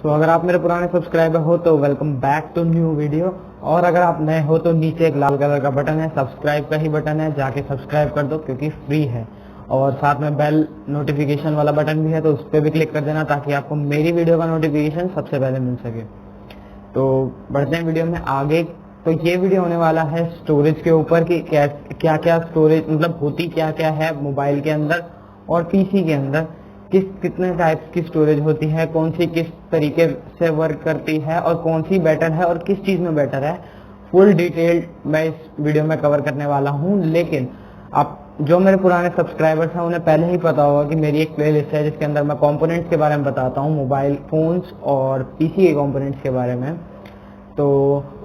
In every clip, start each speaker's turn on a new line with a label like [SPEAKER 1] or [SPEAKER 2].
[SPEAKER 1] तो अगर आप मेरे पुराने सब्सक्राइबर हो तो welcome back to new video. और अगर आप नए हो तो नीचे एक लाल कलर का बटन है, सब्सक्राइब का ही बटन है, जाके सब्सक्राइब कर दो क्योंकि फ्री है। और साथ में बेल नोटिफिकेशन वाला बटन भी है तो उस पर भी क्लिक कर देना ताकि आपको मेरी वीडियो का नोटिफिकेशन सबसे पहले मिल सके। तो बढ़ते हैं वीडियो में आगे। तो ये वीडियो होने वाला है स्टोरेज के ऊपर कि क्या क्या स्टोरेज मतलब होती क्या क्या है मोबाइल के अंदर और पीसी के अंदर, कितने टाइप्स की स्टोरेज होती है, कौन सी किस तरीके से वर्क करती है और कौन सी बेटर है और किस चीज में बेटर है। फुल डिटेल मैं इस वीडियो में कवर करने वाला हूं। लेकिन आप जो मेरे पुराने सब्सक्राइबर्स हैं उन्हें पहले ही पता होगा कि मेरी एक प्लेलिस्ट है जिसके अंदर मैं कंपोनेंट्स के बारे में बताता हूं, मोबाइल फोन्स और पीसी के कंपोनेंट्स के बारे में। तो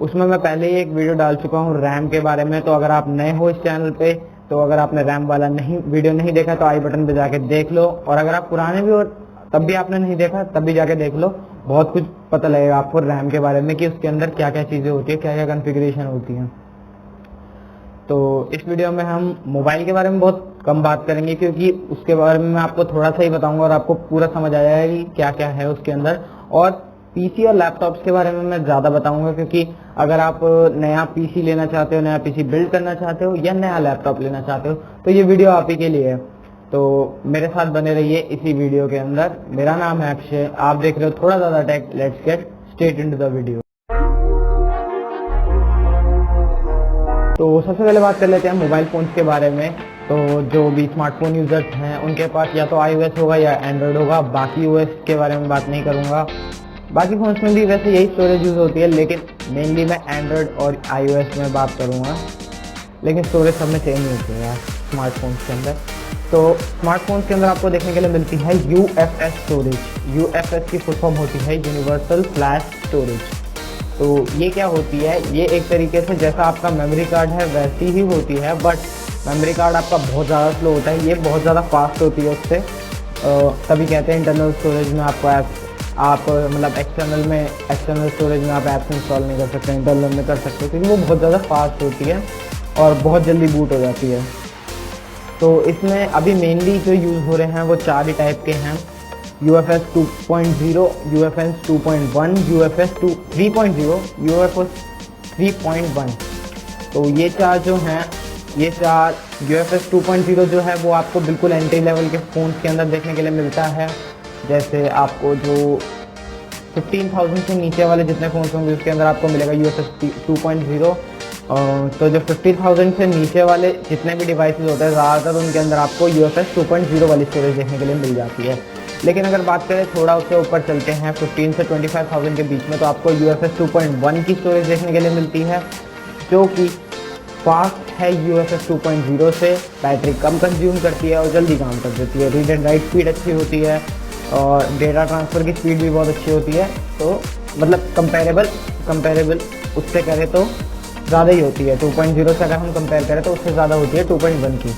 [SPEAKER 1] उसमें मैं पहले ही एक वीडियो डाल चुका हूं रैम के बारे में। तो अगर आप नए हो इस चैनल पे तो अगर आपने रैम वाला वीडियो नहीं देखा तो आई बटन पे जाके देख लो, और अगर आप पुराने भी हो तब भी आपने नहीं देखा तब भी जाके देख लो। बहुत कुछ पता लगेगा आपको रैम के बारे में कि उसके अंदर क्या क्या चीजें होती है, क्या क्या कॉन्फ़िगरेशन होती है। तो इस वीडियो में हम मोबाइल के बारे में बहुत कम बात करेंगे क्योंकि उसके बारे में मैं आपको थोड़ा सा ही बताऊंगा और आपको पूरा समझ आ जाएगा कि क्या क्या है उसके अंदर। और पीसी और लैपटॉप्स के बारे में मैं ज्यादा बताऊंगा क्योंकि अगर आप नया पीसी लेना चाहते हो, नया पीसी बिल्ड करना चाहते हो या नया लैपटॉप लेना चाहते हो तो ये वीडियो आप ही के लिए है। तो मेरे साथ बने रहिए इसी वीडियो के अंदर। मेरा नाम है अक्षय, आप देख रहे हो थोड़ा ज्यादा take. Let's get straight into the video. तो सबसे पहले बात कर लेते हैं मोबाइल फोन्स के बारे में। तो जो भी स्मार्टफोन यूजर्स हैं उनके पास या तो iOS होगा या एंड्रॉइड होगा। बाकी ओएस के बारे में बात नहीं करूंगा। बाकी फोन्स में भी वैसे यही स्टोरेज यूज होती है लेकिन मेनली मैं एंड्रॉइड और iOS में बात करूंगा। लेकिन स्टोरेज सब में सेम ही होती है यार स्मार्टफोन्स के अंदर। तो स्मार्टफोन्स के अंदर आपको देखने के लिए मिलती है UFS स्टोरेज। UFS की फुल फॉर्म होती है यूनिवर्सल फ्लैश स्टोरेज। तो ये क्या होती है, ये एक तरीके से जैसा आपका मेमोरी कार्ड है वैसी ही होती है, बट मेमोरी कार्ड आपका बहुत ज़्यादा स्लो होता है, ये बहुत ज़्यादा फास्ट होती है उससे। तभी कहते हैं इंटरनल स्टोरेज में आपको आप मतलब एक्सटर्नल स्टोरेज में आप ऐप्स इंस्टॉल नहीं कर सकते, इंटरनल में कर सकते हो क्योंकि वो बहुत ज़्यादा फास्ट होती है और बहुत जल्दी बूट हो जाती है। तो इसमें अभी मेनली जो यूज़ हो रहे हैं वो चार ही टाइप के हैं। UFS 2.0, UFS 2.1, UFS 3.0, UFS 3.1। तो ये चार जो हैं, ये चार UFS 2.0 जो है वो आपको बिल्कुल एंट्री लेवल के फ़ोन्स के अंदर देखने के लिए मिलता है। जैसे आपको जो 15,000 से नीचे वाले जितने फ़ोन्स होंगे उसके अंदर आपको मिलेगा UFS 2.0। तो जो 50,000 से नीचे वाले जितने भी डिवाइसेस होते हैं ज़्यादातर उनके अंदर आपको UFS 2.0 वाली स्टोरेज देखने के लिए मिल जाती है। लेकिन अगर बात करें थोड़ा उससे ऊपर चलते हैं 15 से 25,000 के बीच में तो आपको UFS 2.1 की स्टोरेज देखने के लिए मिलती है जो कि फास्ट है UFS 2.0 से। बैटरी कम कंज्यूम करती है और जल्दी काम कर देती है। रीड एंड राइट स्पीड अच्छी होती है और डेटा ट्रांसफ़र की स्पीड भी बहुत अच्छी होती है। तो मतलब कंपेरेबल उससे करें तो ज़्यादा ही होती है। 2.0 से अगर हम कंपेयर करें तो उससे ज़्यादा होती है 2.1 की।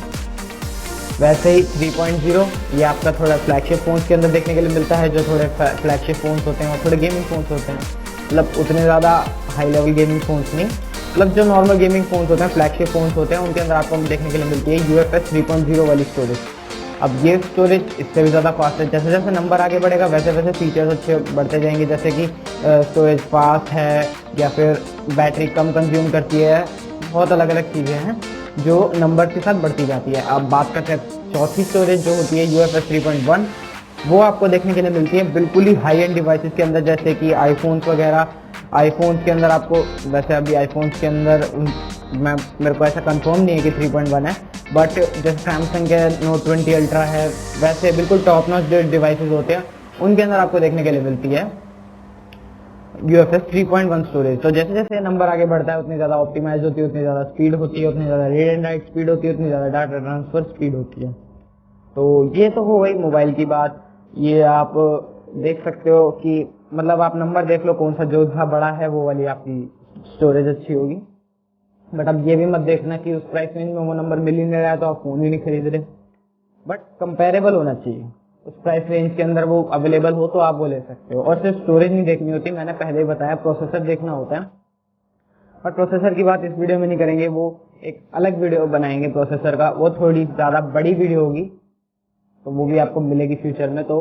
[SPEAKER 1] वैसे ही 3.0 ये आपका थोड़ा फ्लैगशिप फ़ोन्स के अंदर देखने के लिए मिलता है। जो थोड़े फ्लैगशिप फ़ोन्स होते हैं और थोड़े गेमिंग फ़ोन्स होते हैं, मतलब उतने ज़्यादा हाई लेवल गेमिंग फ़ोन्स नहीं, मतलब जो नॉर्मल गेमिंग फ़ोन्स होते हैं फ्लैगशिप फ़ोन्स होते हैं उनके अंदर आपको देखने के लिए मिलती है UFS 3.0 वाली स्टोरेज। अब ये स्टोरेज इससे भी ज़्यादा फास्ट है। जैसे जैसे नंबर आगे बढ़ेगा वैसे वैसे फीचर्स अच्छे बढ़ते जाएंगे, जैसे कि स्टोरेज फास्ट है या फिर बैटरी कम कंज्यूम करती है। बहुत अलग अलग चीज़ें हैं जो नंबर के साथ बढ़ती जाती है। अब बात करते हैं चौथी स्टोरेज जो होती है UFS 3.1। वो आपको देखने के लिए मिलती है बिल्कुल ही हाई एंड डिवाइसेस के अंदर, जैसे कि आईफोन्स वगैरह। आईफोन्स के अंदर आपको वैसे अभी आईफोन्स के अंदर मेरे को ऐसा कंफर्म नहीं है कि 3.1 है, बट जैसे सैमसंग के Note 20 अल्ट्रा है वैसे बिल्कुल टॉप नॉच जो डिवाइसेस होते हैं उनके अंदर आपको देखने के लिए मिलती है UFS 3.1 स्टोरेज। तो जैसे जैसे नंबर आगे बढ़ता है उतनी ज़्यादा ऑप्टिमाइज होती है, उतनी ज़्यादा स्पीड होती है, उतनी ज़्यादा रीड एंड राइट स्पीड होती है, उतनी ज़्यादा डाटा ट्रांसफर स्पीड होती है। तो ये तो हो गई मोबाइल की बात। ये आप देख सकते हो कि मतलब आप नंबर देख लो कौन सा जो सा बड़ा है वो वाली आपकी स्टोरेज अच्छी होगी। बट अब ये भी मत देखना कि उस प्राइस रेंज में वो नंबर मिल ही नहीं रहा है तो आप फ़ोन ही नहीं खरीद रहे। बट कंपेरेबल होना चाहिए, उस प्राइस रेंज के अंदर वो अवेलेबल हो तो आप वो ले सकते हो। और सिर्फ स्टोरेज नहीं देखनी होती, मैंने पहले ही बताया प्रोसेसर देखना होता है। और प्रोसेसर की बात इस वीडियो में नहीं करेंगे, वो एक अलग वीडियो बनाएंगे प्रोसेसर का, वो थोड़ी ज़्यादा बड़ी वीडियो होगी तो वो भी आपको मिलेगी फ्यूचर में। तो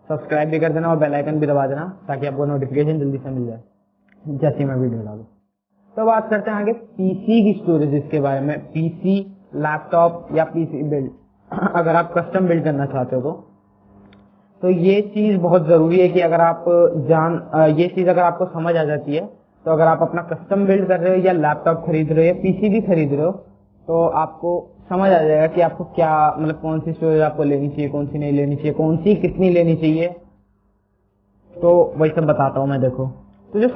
[SPEAKER 1] सब्सक्राइब भी कर देना और बेल आइकन भी दबा देना ताकि आपको नोटिफिकेशन जल्दी से मिल जाए जैसे मैं वीडियो डालूं। तो बात करते हैं आगे पीसी की स्टोरेज के बारे में। पीसी, लैपटॉप या पीसी बिल्ड, अगर आप कस्टम बिल्ड करना चाहते हो तो ये चीज बहुत जरूरी है कि अगर आप ये चीज अगर आपको समझ आ जाती है तो अगर आप अपना कस्टम बिल्ड कर रहे हो या लैपटॉप खरीद रहे हो या पीसी भी खरीद रहे हो तो आपको समझ आ जाएगा कि आपको क्या मतलब कौन सी स्टोरेज आपको लेनी चाहिए, कौन सी नहीं लेनी चाहिए, कौन सी कितनी लेनी चाहिए। तो वही सब बताता हूँ मैं। देखो, तो जो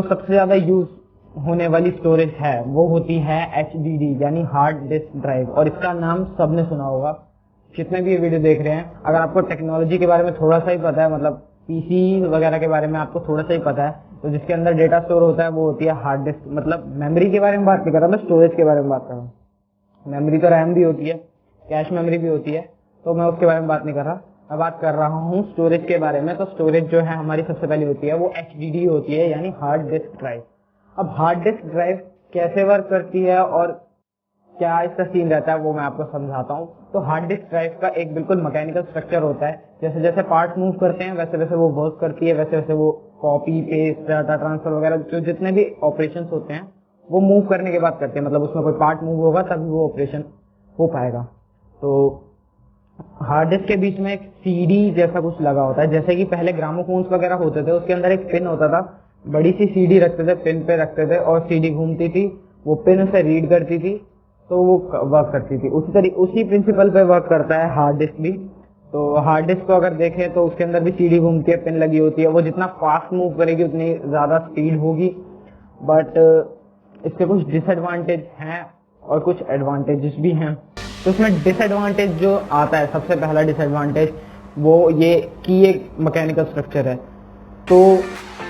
[SPEAKER 1] सबसे ज्यादा यूज होने वाली स्टोरेज है वो होती है HDD यानी हार्ड डिस्क ड्राइव। और इसका नाम सबने सुना होगा, जितने भी ये वीडियो देख रहे हैं। अगर आपको टेक्नोलॉजी के बारे में थोड़ा सा ही पता है, मतलब पीसी वगैरह के बारे में आपको थोड़ा सा ही पता है, तो जिसके अंदर डेटा स्टोर होता है वो होती है हार्ड डिस्क। मतलब मेमोरी के बारे में बात नहीं कर रहा मैं, स्टोरेज के बारे में बात कर रहा हूँ। मेमोरी तो रैम भी होती है, कैश मेमोरी भी होती है, तो मैं उसके बारे में बात नहीं कर रहा। मैं बात कर रहा हूँ स्टोरेज के बारे में। तो स्टोरेज जो है हमारी सबसे पहले होती है वो HDD होती है यानी हार्ड डिस्क ड्राइव। अब हार्ड डिस्क ड्राइव कैसे वर्क करती है और क्या इसका सीन रहता है वो मैं आपको समझाता हूँ। तो हार्ड डिस्क ड्राइव का एक बिल्कुल मैकेनिकल स्ट्रक्चर होता है। जैसे जैसे पार्ट मूव करते हैं वैसे वैसे वो वर्क करती है, वैसे वैसे वो कॉपी पेस्ट डाटा ट्रांसफर वगैरह जो जितने भी ऑपरेशंस होते हैं वो मूव करने के बाद करते हैं। मतलब उसमें कोई पार्ट मूव होगा तभी वो ऑपरेशन हो पाएगा। तो हार्ड डिस्क के बीच में एक सीडी जैसा कुछ लगा होता है। जैसे कि पहले ग्रामोफोन्स वगैरह होते थे, उसके अंदर एक पिन होता था, बड़ी सी सीडी रखते थे, पिन पे रखते थे और सीडी घूमती थी, वो पिन से रीड करती थी तो वो वर्क करती थी। उसी प्रिंसिपल पे वर्क करता है हार्ड डिस्क भी। तो हार्ड डिस्क को अगर देखें तो उसके अंदर भी सीडी घूमती है, पिन लगी होती है। वो जितना फास्ट मूव करेगी उतनी ज्यादा स्पीड होगी। बट इसके कुछ डिसएडवांटेज हैं और कुछ एडवांटेजेस भी हैं। तो इसमें डिसएडवांटेज जो आता है, सबसे पहला डिसएडवांटेज वो ये कि एक मैकेनिकल स्ट्रक्चर है, तो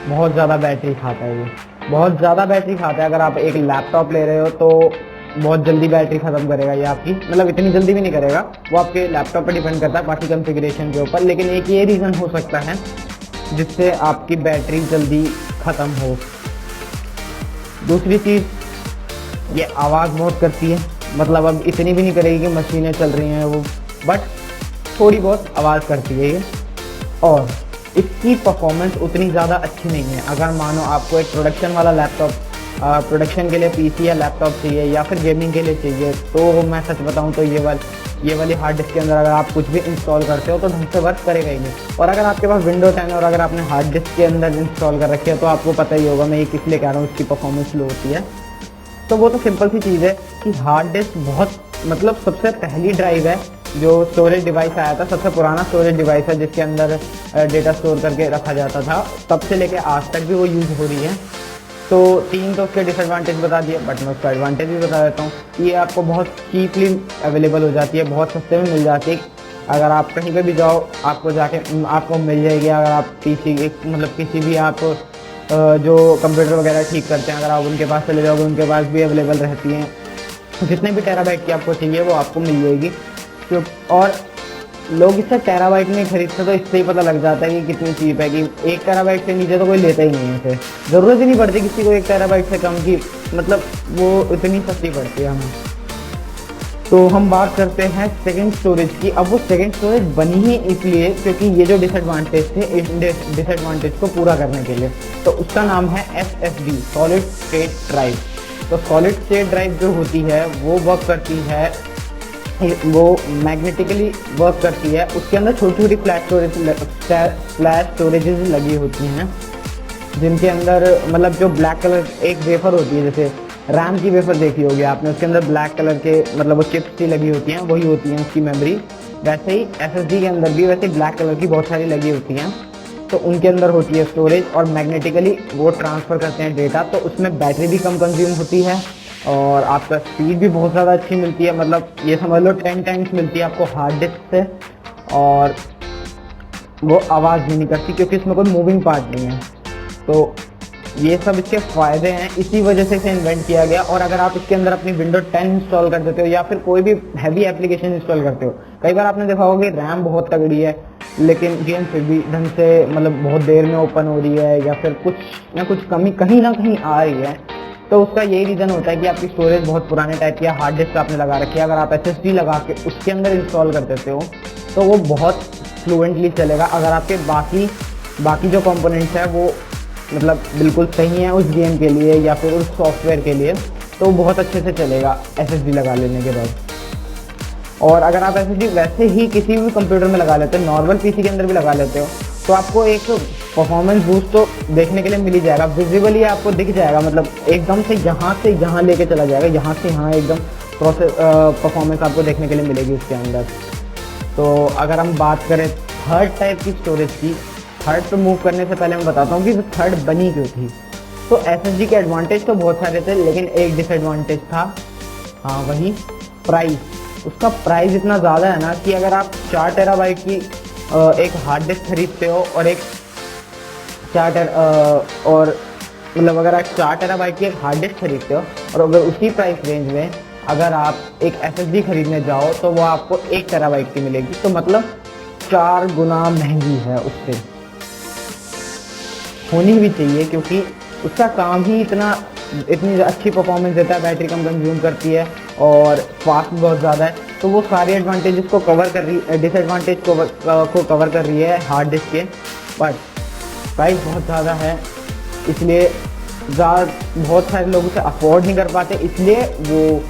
[SPEAKER 1] बहुत ज़्यादा बैटरी खाता है। ये बहुत ज़्यादा बैटरी खाता है। अगर आप एक लैपटॉप ले रहे हो तो बहुत जल्दी बैटरी खत्म करेगा ये आपकी, मतलब इतनी जल्दी भी नहीं करेगा, वो आपके लैपटॉप पर डिपेंड करता है बाकी कॉन्फ़िगरेशन के ऊपर। लेकिन एक ये रीज़न हो सकता है जिससे आपकी बैटरी जल्दी ख़त्म हो। दूसरी चीज़, ये आवाज़ बहुत करती है। मतलब अब इतनी भी नहीं करेगी कि मशीनें चल रही हैं वो, बट थोड़ी बहुत आवाज़ करती है ये। और इसकी परफॉर्मेंस उतनी ज़्यादा अच्छी नहीं है। अगर मानो आपको एक प्रोडक्शन वाला लैपटॉप, प्रोडक्शन के लिए पीसी या लैपटॉप चाहिए या फिर गेमिंग के लिए चाहिए, तो मैं सच बताऊं तो ये वाली हार्ड डिस्क के अंदर अगर आप कुछ भी इंस्टॉल करते हो तो ढंग से वर्क करेगा ही नहीं। और अगर आपके पास विंडोज 10 और अगर आपने हार्ड डिस्क के अंदर इंस्टॉल कर रखी है तो आपको पता ही होगा मैं ये किस लिए कह रहा हूँ उसकी परफॉर्मेंस स्लो होती है। तो वो तो सिंपल सी चीज़ है कि हार्ड डिस्क बहुत, मतलब सबसे पहली ड्राइव है जो स्टोरेज डिवाइस आया था, सबसे पुराना स्टोरेज डिवाइस है जिसके अंदर डेटा स्टोर करके रखा जाता था। तब से लेके आज तक भी वो यूज़ हो रही है। तो 3 तो उसके डिसएडवांटेज बता दिए, बट मैं उसका एडवांटेज भी बता देता हूँ। ये आपको बहुत चीपली अवेलेबल हो जाती है, बहुत सस्ते में मिल जाती है। अगर आप कहीं पे भी जाओ आपको मिल जाएगी। अगर आप मतलब किसी भी आप जो कंप्यूटर वगैरह ठीक करते हैं, अगर आप उनके पास चले जाओगे उनके पास भी अवेलेबल रहती हैं। जितने भी टेराबाइट की आपको चाहिए वो आपको मिल जाएगी। और लोग इससे टेराबाइट नहीं खरीदते, तो इससे ही पता लग जाता है कि कितनी चीप है। कि 1 टेराबाइट से नीचे तो कोई लेता ही नहीं है, फिर ज़रूरत ही नहीं पड़ती किसी को 1 टेराबाइट से कम की, मतलब वो इतनी सस्ती पड़ती है हमें। तो हम बात करते हैं सेकंड स्टोरेज की। अब वो सेकंड स्टोरेज बनी ही इसलिए क्योंकि ये जो डिसएडवांटेज थे, इस डिसएडवांटेज को पूरा करने के लिए। तो उसका नाम है SSD, सॉलिड स्टेट ड्राइव। तो सॉलिड स्टेट ड्राइव जो होती है वो वर्क करती है, वो मैग्नेटिकली वर्क करती है। उसके अंदर छोटी छोटी फ्लैश स्टोरेजेस लगी होती हैं जिनके अंदर, मतलब जो ब्लैक कलर एक वेफर होती है, जैसे रैम की वेफर देखी होगी आपने, उसके अंदर ब्लैक कलर के मतलब वो चिप्स सी लगी होती हैं, वही होती हैं उसकी मेमोरी। वैसे ही SSD के अंदर भी वैसे ब्लैक कलर की बहुत सारी लगी होती हैं। तो उनके अंदर होती है स्टोरेज और मैग्नेटिकली वो ट्रांसफ़र करते हैं डेटा। तो उसमें बैटरी भी कम कंज्यूम होती है और आपका स्पीड भी बहुत ज़्यादा अच्छी मिलती है। मतलब ये समझ लो 10 टाइम्स मिलती है आपको हार्ड डिस्क से। और वो आवाज़ भी नहीं करती क्योंकि इसमें कोई मूविंग पार्ट नहीं है। तो ये सब इसके फ़ायदे हैं, इसी वजह से इसे इन्वेंट किया गया। और अगर आप इसके अंदर अपनी विंडोज 10 इंस्टॉल कर देते हो या फिर कोई भी हैवी एप्लीकेशन इंस्टॉल करते हो, कई बार आपने देखा होगा कि रैम बहुत तगड़ी है लेकिन गेम फिर भी ढंग से मतलब बहुत देर में ओपन हो रही है या फिर कुछ ना कुछ कमी कहीं ना कहीं आ रही है। तो उसका यही रीज़न होता है कि आपकी स्टोरेज बहुत पुराने टाइप की हार्ड डिस्क आपने लगा रखी है। अगर आप SSD लगा के उसके अंदर इंस्टॉल कर देते हो तो वो बहुत फ्लुएंटली चलेगा। अगर आपके बाकी जो कंपोनेंट्स है वो मतलब बिल्कुल सही है उस गेम के लिए या फिर उस सॉफ्टवेयर के लिए, तो बहुत अच्छे से चलेगा SSD लगा लेने के बाद। और अगर आप SSD वैसे ही किसी भी कंप्यूटर में लगा लेते हो, नॉर्मल पीसी के अंदर भी लगा लेते हो, तो आपको एक परफॉर्मेंस बूस्ट तो देखने के लिए मिल ही जाएगा, विजिबली आपको दिख जाएगा, मतलब एकदम से यहाँ लेके चला जाएगा, यहाँ से यहाँ एकदम परफॉर्मेंस आपको देखने के लिए मिलेगी उसके अंदर। तो अगर हम बात करें थर्ड टाइप की स्टोरेज की, थर्ड पे मूव करने से पहले मैं बताता हूँ कि थर्ड बनी क्यों थी। तो SSD के एडवांटेज तो बहुत सारे थे, लेकिन एक डिसएडवांटेज था, हाँ वही प्राइस। उसका प्राइस इतना ज़्यादा है ना कि अगर आप 4 टेराबाइट की एक हार्ड डिस्क खरीदते हो और अगर आप 4 टेराबाइट की एक हार्ड डिस्क खरीदते हो और अगर उसी प्राइस रेंज में अगर आप एक SSD खरीदने जाओ तो वो आपको 1 टेराबाइट की मिलेगी, तो मतलब 4 गुना महंगी है उससे। होनी भी चाहिए क्योंकि उसका काम ही इतनी अच्छी परफॉर्मेंस देता है, बैटरी कम कंज्यूम करती है और फास्ट बहुत ज़्यादा है। तो वो सारे एडवांटेजेस को कवर कर रही है, डिसएडवांटेज को कवर कर रही है हार्ड डिस्क के, बट प्राइस बहुत ज़्यादा है, इसलिए बहुत सारे लोग उसे अफोर्ड नहीं कर पाते, इसलिए वो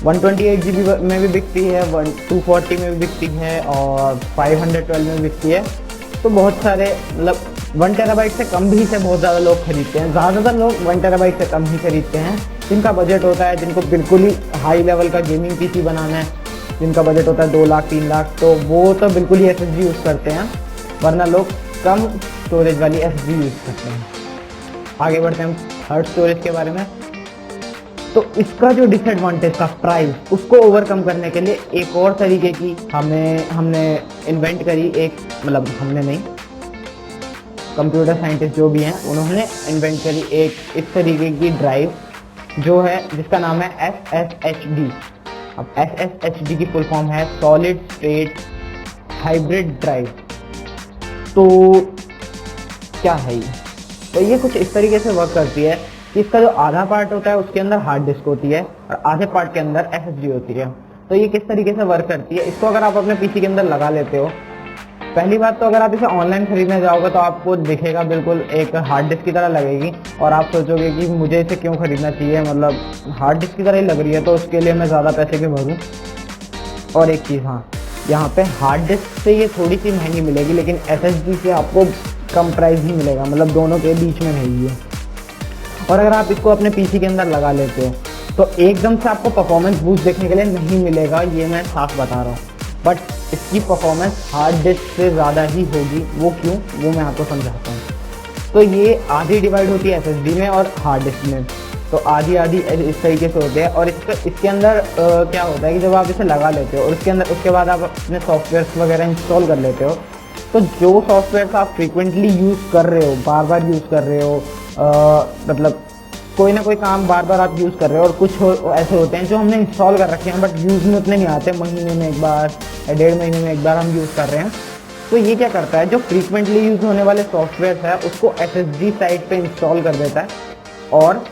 [SPEAKER 1] 128 GB में भी बिकती है, 240 में भी बिकती है और 512 में भी बिकती है। तो बहुत सारे मतलब 1 टेराबाइट से कम भी से बहुत ज़्यादा लोग खरीदते हैं, ज़्यादातर लोग 1 टेराबाइट से कम ही खरीदते हैं जिनका बजट होता है, जिनको बिल्कुल ही हाई लेवल का गेमिंग पीसी बनाना है, जिनका बजट होता है 2 लाख 3 लाख, तो वो तो बिल्कुल ही SSD यूज़ करते हैं, वरना लोग कम स्टोरेज वाली SSD यूज़ करते हैं। आगे बढ़ते हैं थर्ड स्टोरेज के बारे में। तो इसका जो डिसएडवांटेज था प्राइस, उसको ओवरकम करने के लिए एक और तरीके की हमने इन्वेंट करी, मतलब हमने नहीं, कंप्यूटर साइंटिस्ट जो भी हैं उन्होंने इन्वेंट करी एक इस तरीके की ड्राइव जो है जिसका नाम है SSHD। अब SSHD की फुल फॉर्म है सॉलिड स्टेट हाइब्रिड ड्राइव। तो क्या है ये? तो ये कुछ इस तरीके से वर्क करती है कि इसका जो आधा पार्ट होता है उसके अंदर हार्ड डिस्क होती है और आधे पार्ट के अंदर SSD होती है। तो ये किस तरीके से वर्क करती है, इसको अगर आप अपने पीसी के अंदर लगा लेते हो, पहली बात तो अगर आप इसे ऑनलाइन खरीदने जाओगे तो आपको दिखेगा बिल्कुल एक हार्ड डिस्क की तरह लगेगी और आप सोचोगे कि मुझे इसे क्यों खरीदना चाहिए, मतलब हार्ड डिस्क की तरह ही लग रही है तो उसके लिए मैं ज़्यादा पैसे क्यों भरूँ। और एक चीज़, हाँ, यहाँ पे हार्ड डिस्क से ये थोड़ी सी महंगी मिलेगी, लेकिन SSD से आपको कम प्राइस ही मिलेगा, मतलब दोनों के बीच में नहीं है। और अगर आप इसको अपने पीसी के अंदर लगा लेते हो तो एकदम से आपको परफॉर्मेंस बूस्ट देखने के लिए नहीं मिलेगा, ये मैं साफ बता रहा हूँ, बट इसकी परफॉर्मेंस हार्ड डिस्क से ज़्यादा ही होगी। वो क्यों, वो मैं आपको समझाता हूँ। तो ये आधी डिवाइड होती है SSD में और हार्ड डिस्क में, तो आधी इस तरीके से होते हैं। और इसके अंदर क्या होता है कि जब आप इसे लगा लेते हो और उसके बाद आप अपने सॉफ्टवेयर वगैरह इंस्टॉल कर लेते हो, तो जो सॉफ्टवेयर आप फ्रीक्वेंटली यूज़ कर रहे हो, बार बार यूज़ कर रहे हो, मतलब कोई ना कोई काम बार बार आप यूज़ कर रहे हो, और कुछ ऐसे होते हैं जो हमने इंस्टॉल कर रखे हैं बट यूज़ में उतने नहीं आते, महीने में एक बार या 1.5 महीने में एक बार हम यूज़ कर रहे हैं। तो ये क्या करता है, जो फ्रीक्वेंटली यूज़ होने वाले सॉफ्टवेयर है उसको SSD साइड पे इंस्टॉल कर देता है, और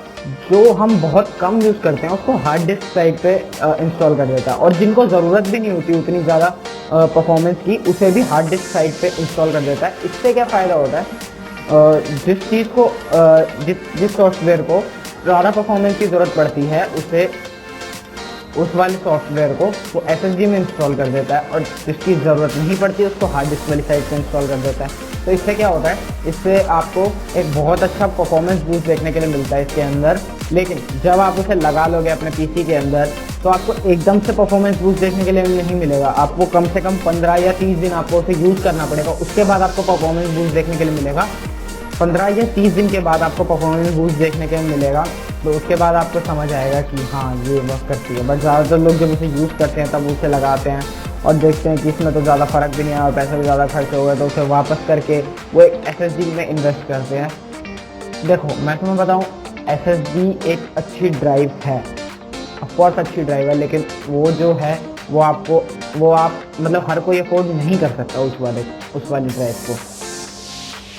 [SPEAKER 1] जो हम बहुत कम यूज़ करते हैं उसको हार्ड डिस्क साइड पे इंस्टॉल कर देता है, और जिनको ज़रूरत भी नहीं होती उतनी ज़्यादा परफॉर्मेंस की, उसे भी हार्ड डिस्क साइड पे इंस्टॉल कर देता है। इससे क्या फ़ायदा होता है, जिस सॉफ्टवेयर को ज़्यादा परफॉर्मेंस की ज़रूरत पड़ती है उस वाले सॉफ्टवेयर को वो SSD में इंस्टॉल कर देता है, और जिसकी ज़रूरत नहीं पड़ती उसको हार्ड डिस्क वाली साइड पे इंस्टॉल कर देता है। तो इससे क्या होता है, इससे आपको एक बहुत अच्छा परफॉर्मेंस बूस्ट देखने के लिए मिलता है इसके अंदर। लेकिन जब आप उसे लगा लोगे अपने पीसी के अंदर तो आपको एकदम से परफॉर्मेंस बूस्ट देखने के लिए नहीं मिलेगा, आपको कम से कम 15 या 30 दिन आपको उसे यूज़ करना पड़ेगा, उसके बाद आपको परफॉर्मेंस बूस्ट देखने के लिए मिलेगा। 15 या 30 दिन के बाद आपको परफॉर्मेंस बूस्ट देखने के लिए मिलेगा, तो उसके बाद आपको समझ आएगा कि हाँ ये वर्क करती है। बट ज़्यादातर लोग जब उसे यूज़ करते हैं तब उसे लगाते हैं और देखते हैं कि इसमें तो ज़्यादा फ़र्क भी नहीं आया और पैसे भी ज़्यादा खर्च हो गए, तो उसे वापस करके वो एक SSD में इन्वेस्ट करते हैं। देखो मैं तुम्हें बताऊँ, SSD एक अच्छी ड्राइव है, ऑफकोर्स अच्छी ड्राइव है, लेकिन वो जो है वो आप मतलब हर कोई अफोर्ड नहीं कर सकता उस वाली ड्राइव को,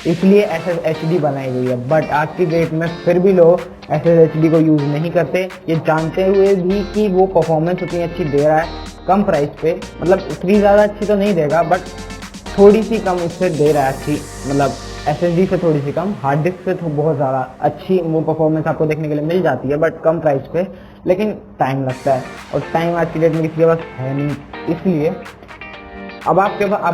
[SPEAKER 1] इसलिए SSHD बनाई गई है। बट आज की डेट में फिर भी लोग SSHD को यूज़ नहीं करते, ये जानते हुए भी कि वो परफॉर्मेंस उतनी अच्छी दे रहा है कम प्राइस पे, मतलब उतनी ज़्यादा अच्छी तो नहीं देगा बट थोड़ी सी कम उससे दे रहा है, अच्छी मतलब SSD से थोड़ी सी कम, हार्ड डिस्क से तो बहुत ज़्यादा अच्छी वो परफॉर्मेंस आपको देखने के लिए मिल जाती है, बट कम प्राइस पे, लेकिन टाइम लगता है और टाइम आज की डेट में किसी के पास है नहीं। इसलिए अब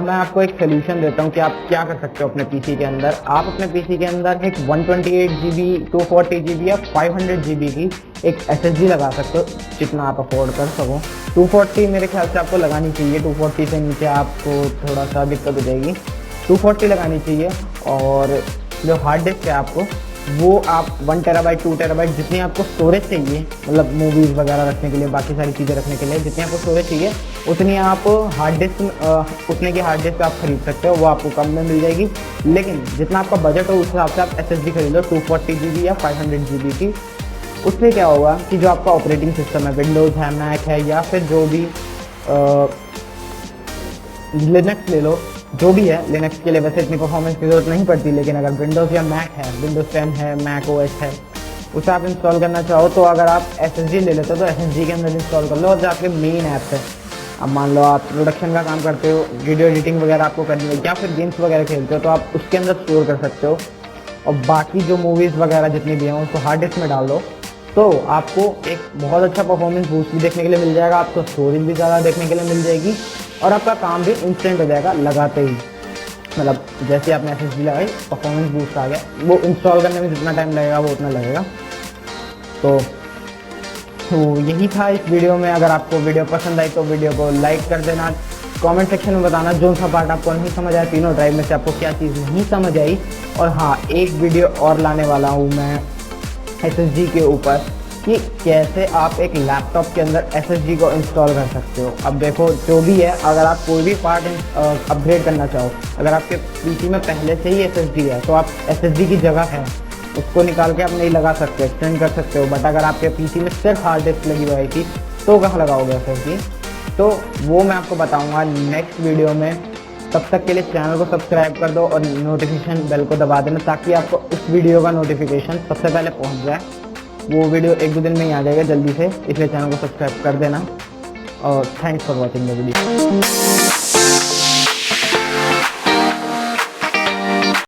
[SPEAKER 1] मैं आपको एक सोल्यूशन देता हूँ कि आप क्या कर सकते हो अपने पीसी के अंदर। आप अपने पीसी के अंदर एक 128 GB, 240 GB या 500 GB की एक SSD लगा सकते हो, जितना आप अफोर्ड कर सको। 240 मेरे ख्याल से आपको लगानी चाहिए, 240 से नीचे आपको थोड़ा सा दिक्कत हो जाएगी, 240 लगानी चाहिए। और जो हार्ड डिस्क है आपको, वो आप 1 TB 2 TB जितनी आपको स्टोरेज चाहिए, मतलब मूवीज़ वगैरह रखने के लिए, बाकी सारी चीज़ें रखने के लिए जितनी आपको स्टोरेज चाहिए, उतनी आप हार्ड डिस्क उतने की हार्ड डिस्क आप खरीद सकते हो, वो आपको कम में मिल जाएगी। लेकिन जितना आपका बजट हो उस हिसाब से आप SSD खरीद लो 240 GB या 500 GB की। उससे क्या होगा कि जो आपका ऑपरेटिंग सिस्टम है, विंडोज़ है, मैक है, या फिर जो भी लिनक्स ले लो, जो भी है, लिनक्स के लिए वैसे इतनी परफॉर्मेंस की जरूरत नहीं पड़ती, लेकिन अगर विंडोज़ या मैक है, विंडोज़ 10 है, मैक OS है, उसे आप इंस्टॉल करना चाहो तो अगर आप SSD ले लेते हो तो SSD के अंदर इंस्टॉल कर लो। और जो आपके मेन ऐप्स है, अब मान लो आप प्रोडक्शन का काम करते हो, वीडियो एडिटिंग वगैरह आपको करनी है, या फिर गेम्स वगैरह खेलते हो, तो आप उसके अंदर स्टोर कर सकते हो। और बाकी जो मूवीज़ वगैरह जितनी भी हैं उसको हार्ड डिस्क में डाल दो, तो आपको एक बहुत अच्छा परफॉर्मेंस बूस्ट भी देखने के लिए मिल जाएगा, आपको स्टोरेज भी ज़्यादा देखने के लिए मिल जाएगी, और आपका काम भी इंस्टेंट हो जाएगा लगाते ही। मतलब जैसे आपने SSD लगाई, परफॉर्मेंस बूस्ट आ गया, वो इंस्टॉल करने में जितना टाइम लगेगा वो उतना लगेगा। तो यही था इस वीडियो में। अगर आपको वीडियो पसंद आई तो वीडियो को लाइक कर देना, कमेंट सेक्शन में बताना जो सा पार्ट आपको नहीं समझ आया, तीनों ड्राइव में से आपको क्या चीज़ नहीं समझ आई। और हाँ, एक वीडियो और लाने वाला हूँ मैं SSD के ऊपर, कि कैसे आप एक लैपटॉप के अंदर SSD को इंस्टॉल कर सकते हो। अब देखो, जो भी है, अगर आप कोई भी पार्ट अपग्रेड करना चाहो, अगर आपके पीसी में पहले से ही SSD है तो आप SSD की जगह है उसको निकाल के आप नहीं लगा सकते, एक्सटेंड कर सकते हो। बट अगर आपके पीसी में सिर्फ हार्ड डिस्क लगी हुई थी तो कहाँ लगाओगे SSD? तो वो मैं आपको बताऊँगा नेक्स्ट वीडियो में। तब तक के लिए चैनल को सब्सक्राइब कर दो और नोटिफिकेशन बेल को दबा देना, ताकि आपको उस वीडियो का नोटिफिकेशन सबसे पहले पहुंच जाए। वो वीडियो 1-2 दिन में ही आ जाएगा जल्दी से, इसलिए चैनल को सब्सक्राइब कर देना। और thanks for watching the video.